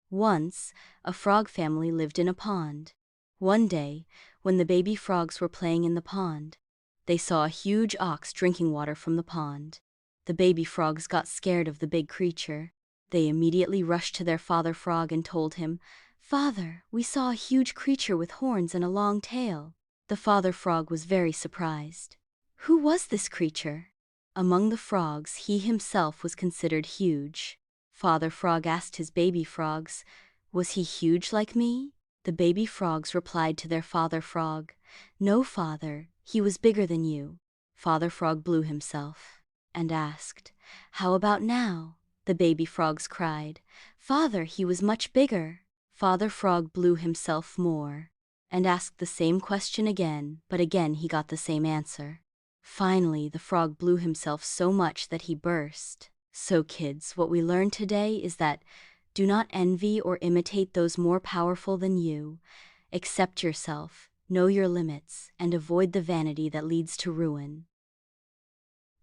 Once, a frog family lived in a pond. One day, when the baby frogs were playing in the pond, they saw a huge ox drinking water from the pond. The baby frogs got scared of the big creature. They immediately rushed to their father frog and told him, "Father, we saw a huge creature with horns and a long tail." The father frog was very surprised. Who was this creature? Among the frogs, he himself was considered huge. Father Frog asked his baby frogs, "Was he huge like me?" The baby frogs replied to their father frog, "No, father, he was bigger than you." Father Frog blew himself and asked, "How about now?" The baby frogs cried, "Father, he was much bigger." Father Frog blew himself more and asked the same question again, but again he got the same answer. Finally, the frog blew himself so much that he burst. So kids, what we learned today is that do not envy or imitate those more powerful than you. Accept yourself, know your limits, and avoid the vanity that leads to ruin.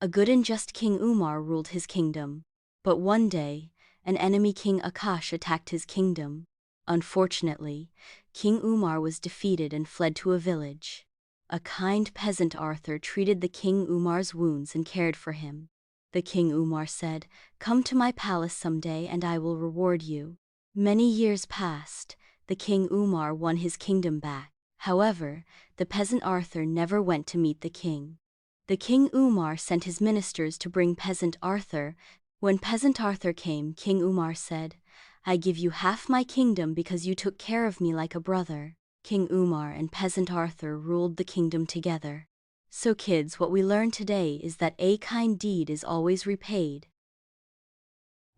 A good and just King Umar ruled his kingdom. But one day, an enemy King Akash attacked his kingdom. Unfortunately, King Umar was defeated and fled to a village. A kind peasant Arthur treated the King Umar's wounds and cared for him. The King Umar said, "Come to my palace someday and I will reward you." Many years passed. The King Umar won his kingdom back. However, the peasant Arthur never went to meet the king. The King Umar sent his ministers to bring peasant Arthur. When peasant Arthur came, King Umar said, "I give you half my kingdom because you took care of me like a brother." King Umar and peasant Arthur ruled the kingdom together. So kids, what we learned today is that a kind deed is always repaid.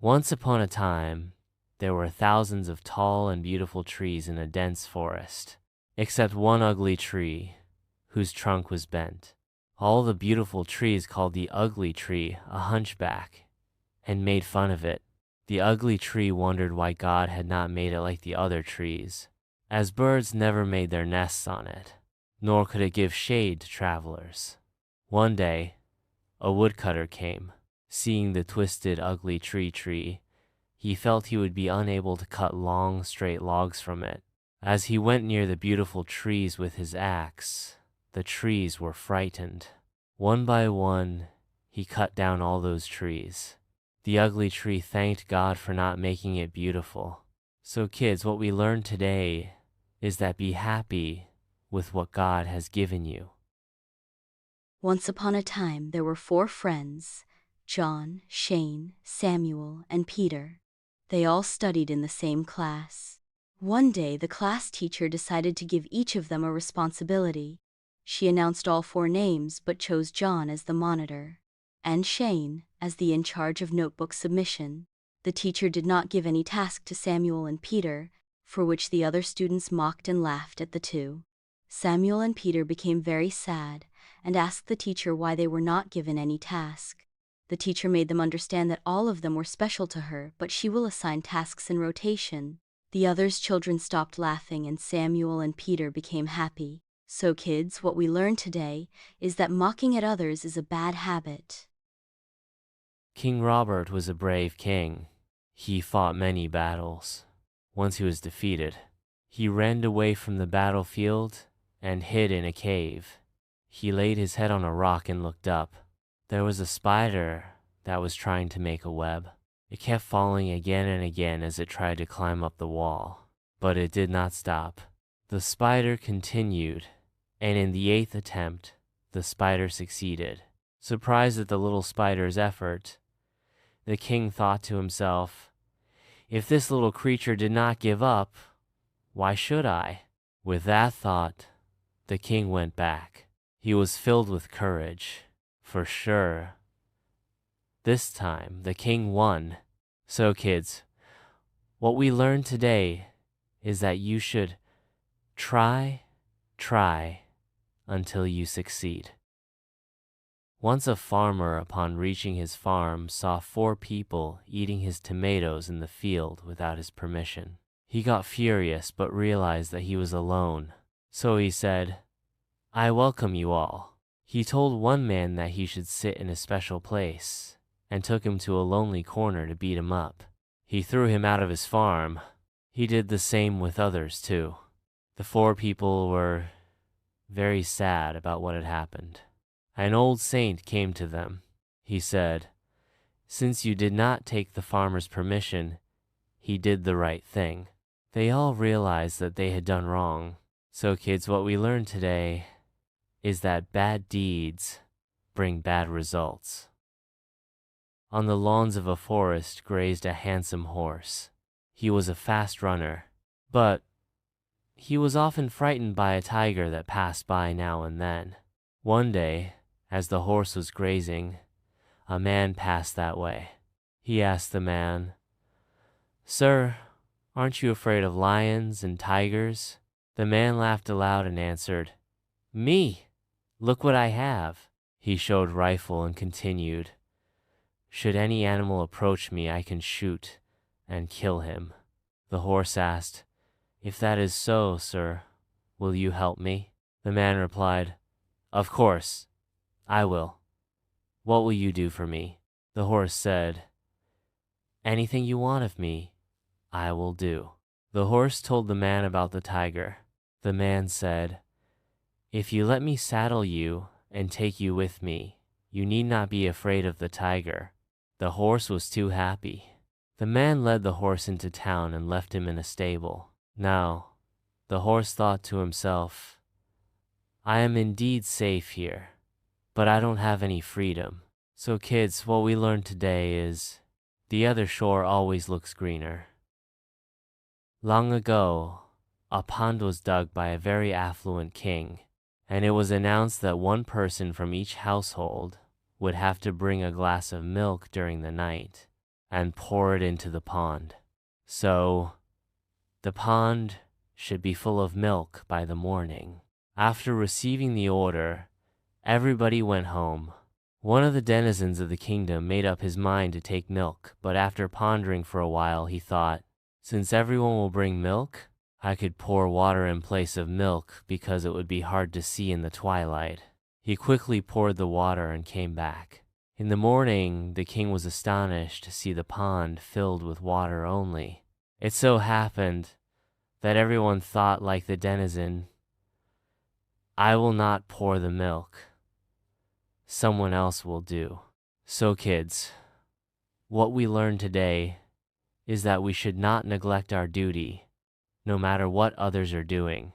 Once upon a time, there were thousands of tall and beautiful trees in a dense forest, except one ugly tree, whose trunk was bent. All the beautiful trees called the ugly tree a hunchback, and made fun of it. The ugly tree wondered why God had not made it like the other trees, as birds never made their nests on it, nor could it give shade to travelers. One day, a woodcutter came. Seeing the twisted, ugly tree, he felt he would be unable to cut long, straight logs from it. As he went near the beautiful trees with his axe, the trees were frightened. One by one, he cut down all those trees. The ugly tree thanked God for not making it beautiful. So kids, what we learned today is that be happy with what God has given you. Once upon a time, there were 4 friends, John, Shane, Samuel, and Peter. They all studied in the same class. One day, the class teacher decided to give each of them a responsibility. She announced all 4 names but chose John as the monitor, and Shane as the in charge of notebook submission. The teacher did not give any task to Samuel and Peter, for which the other students mocked and laughed at the two. Samuel and Peter became very sad and asked the teacher why they were not given any task. The teacher made them understand that all of them were special to her, but she will assign tasks in rotation. The others' children stopped laughing and Samuel and Peter became happy. So kids, what we learned today is that mocking at others is a bad habit. King Robert was a brave king. He fought many battles. Once he was defeated, he ran away from the battlefield and hid in a cave. He laid his head on a rock and looked up. There was a spider that was trying to make a web. It kept falling again and again as it tried to climb up the wall, but it did not stop. The spider continued, and in the 8th attempt, the spider succeeded. Surprised at the little spider's effort, the king thought to himself, "If this little creature did not give up, why should I?" With that thought, the king went back. He was filled with courage. For sure, this time the king won. So kids, what we learned today is that you should try until you succeed. Once a farmer, upon reaching his farm, saw 4 people eating his tomatoes in the field without his permission. He got furious but realized that he was alone. So he said, "I welcome you all." He told one man that he should sit in a special place and took him to a lonely corner to beat him up. He threw him out of his farm, He did the same with others too. The four people were very sad about what had happened. An old saint came to them. He said, "Since you did not take the farmer's permission, he did the right thing." They all realized that they had done wrong. So kids, what we learned today is that bad deeds bring bad results. On the lawns of a forest grazed a handsome horse. He was a fast runner, but he was often frightened by a tiger that passed by now and then. One day, as the horse was grazing, a man passed that way. He asked the man, "Sir, aren't you afraid of lions and tigers?" The man laughed aloud and answered, "Me? Look what I have." He showed rifle and continued, "Should any animal approach me, I can shoot and kill him." The horse asked, "If that is so, sir, will you help me?" The man replied, "Of course, I will. What will you do for me?" The horse said, "Anything you want of me, I will do." The horse told the man about the tiger. The man said, "If you let me saddle you and take you with me, you need not be afraid of the tiger." The horse was too happy. The man led the horse into town and left him in a stable. Now, the horse thought to himself, "I am indeed safe here, but I don't have any freedom." So kids, what we learned today is the other shore always looks greener. Long ago, a pond was dug by a very affluent king, and it was announced that one person from each household would have to bring a glass of milk during the night and pour it into the pond. So, the pond should be full of milk by the morning. After receiving the order, everybody went home. One of the denizens of the kingdom made up his mind to take milk, but after pondering for a while, he thought, "Since everyone will bring milk, I could pour water in place of milk because it would be hard to see in the twilight." He quickly poured the water and came back. In the morning, the king was astonished to see the pond filled with water only. It so happened that everyone thought like the denizen, "I will not pour the milk. Someone else will do." So kids, what we learned today is that we should not neglect our duty, no matter what others are doing.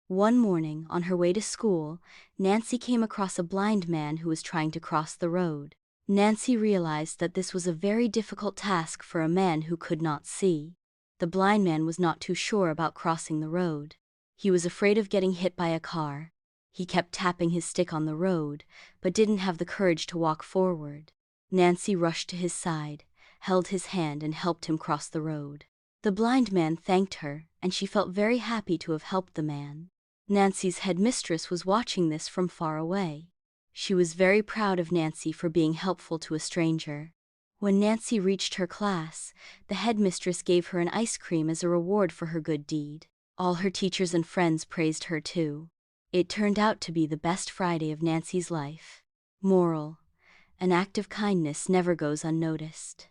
One morning, on her way to school, Nancy came across a blind man who was trying to cross the road. Nancy realized that this was a very difficult task for a man who could not see. The blind man was not too sure about crossing the road. He was afraid of getting hit by a car. He kept tapping his stick on the road, but didn't have the courage to walk forward. Nancy rushed to his side, held his hand and helped him cross the road. The blind man thanked her, and she felt very happy to have helped the man. Nancy's headmistress was watching this from far away. She was very proud of Nancy for being helpful to a stranger. When Nancy reached her class, the headmistress gave her an ice cream as a reward for her good deed. All her teachers and friends praised her too. It turned out to be the best Friday of Nancy's life. Moral: an act of kindness never goes unnoticed.